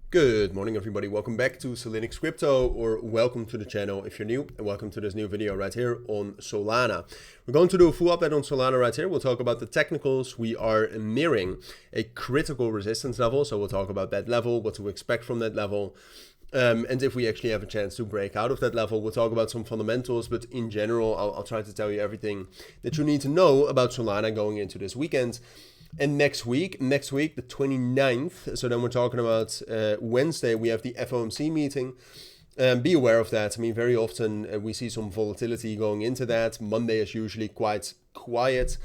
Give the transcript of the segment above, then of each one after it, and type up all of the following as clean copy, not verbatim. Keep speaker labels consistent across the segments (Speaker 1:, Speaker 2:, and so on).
Speaker 1: Good morning, everybody. Welcome back to Cilinix Crypto, or welcome to the channel if you're new, and welcome to this new video right here on Solana. We're going to do a full update on Solana right here. We'll talk about the technicals. We are nearing a critical resistance level, so we'll talk about that level, what to expect from that level, and if we actually have a chance to break out of that level. We'll talk about some fundamentals, but in general, I'll try to tell you everything that you need to know about Solana going into this weekend. And next week, the 29th, so then we're talking about Wednesday, we have the FOMC meeting. Be aware of that. I mean, very often we see some volatility going into that. Monday is usually quite quiet.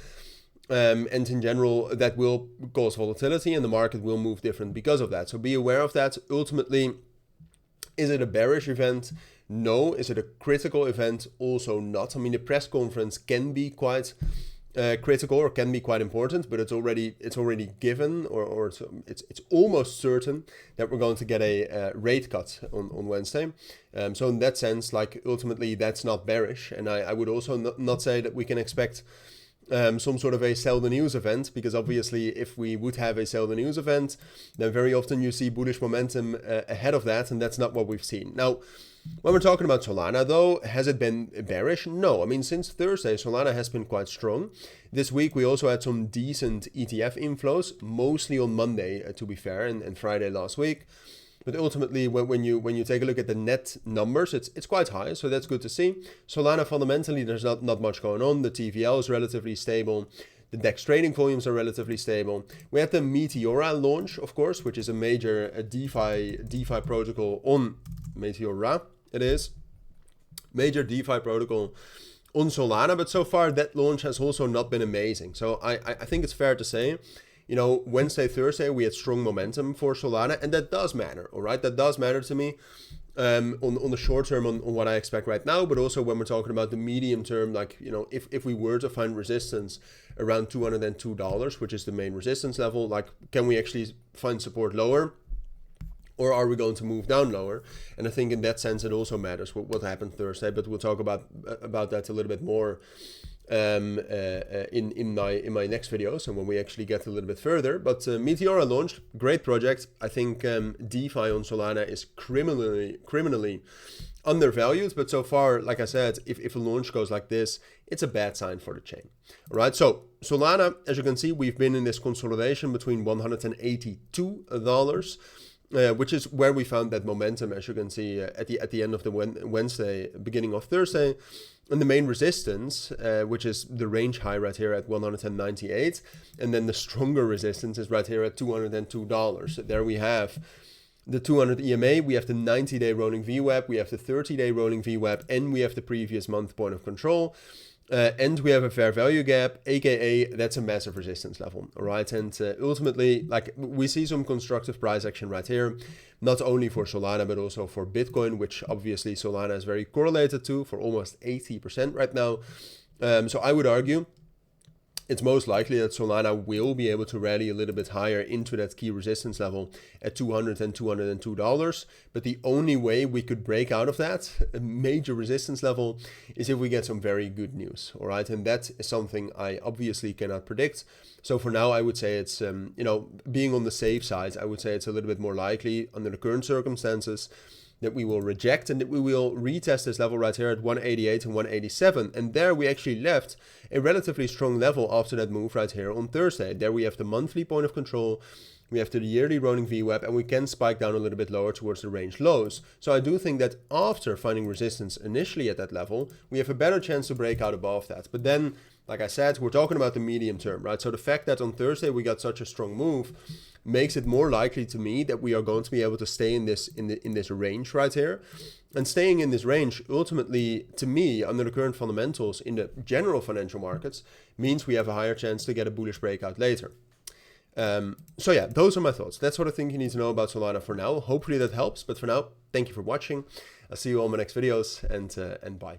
Speaker 1: And in general, that will cause volatility and the market will move different because of that. So be aware of that. Ultimately, is it a bearish event? No. Is it a critical event? Also not. I mean, the press conference can be quite critical or can be quite important, but it's already given, or it's almost certain that we're going to get a rate cut on Wednesday. So in that sense, like, ultimately that's not bearish, and I would also not say that we can expect some sort of a sell the news event, because obviously if we would have a sell the news event, then very often you see bullish momentum ahead of that, and that's not what we've seen. Now, when we're talking about Solana, though, has it been bearish? No. I mean, since Thursday, Solana has been quite strong. This week, we also had some decent ETF inflows, mostly on Monday, to be fair, and Friday last week. But ultimately, when you take a look at the net numbers, it's quite high, so that's good to see. Solana, fundamentally, there's not much going on. The TVL is relatively stable. The DEX trading volumes are relatively stable. We had the Meteora launch, of course, which is a major DeFi protocol on Meteora. It is major DeFi protocol on Solana, but so far that launch has also not been amazing. So I think it's fair to say, you know, Wednesday, Thursday, we had strong momentum for Solana, and that does matter, all right? That does matter to me on the short term, on what I expect right now, but also when we're talking about the medium term, like, you know, if we were to find resistance around $202, which is the main resistance level, like, can we actually find support lower? Or are we going to move down lower? And I think in that sense, it also matters what happened Thursday. But we'll talk about that a little bit more in my next videos, and when we actually get a little bit further. But Meteora launched, great project. I think DeFi on Solana is criminally undervalued. But so far, like I said, if a launch goes like this, it's a bad sign for the chain. All right. So Solana, as you can see, we've been in this consolidation between $182. Which is where we found that momentum, as you can see, at the end of the Wednesday, beginning of Thursday. And the main resistance, which is the range high right here at 198. And then the stronger resistance is right here at $202. There we have the 200 EMA, we have the 90-day rolling VWAP, we have the 30-day rolling VWAP, and we have the previous month point of control. And we have a fair value gap, aka that's a massive resistance level, all right? And ultimately, like, we see some constructive price action right here, not only for Solana, but also for Bitcoin, which obviously Solana is very correlated to, for almost 80% right now. So I would argue it's most likely that Solana will be able to rally a little bit higher into that key resistance level at $200 and $202. But the only way we could break out of that major resistance level is if we get some very good news. All right. And that is something I obviously cannot predict. So for now, I would say it's, you know, being on the safe side, I would say it's a little bit more likely under the current circumstances that we will reject and that we will retest this level right here at 188 and 187. And there we actually left a relatively strong level after that move right here on Thursday. There we have the monthly point of control, we have the yearly rolling VWAP, and we can spike down a little bit lower towards the range lows. So I do think that after finding resistance initially at that level, we have a better chance to break out above that. But then, like I said, we're talking about the medium term, right? So the fact that on Thursday we got such a strong move makes it more likely to me that we are going to be able to stay in this range right here. And staying in this range, ultimately, to me, under the current fundamentals in the general financial markets, means we have a higher chance to get a bullish breakout later. So yeah, those are my thoughts. That's what I think you need to know about Solana for now. Hopefully that helps. But for now, thank you for watching. I'll see you all in my next videos, and bye.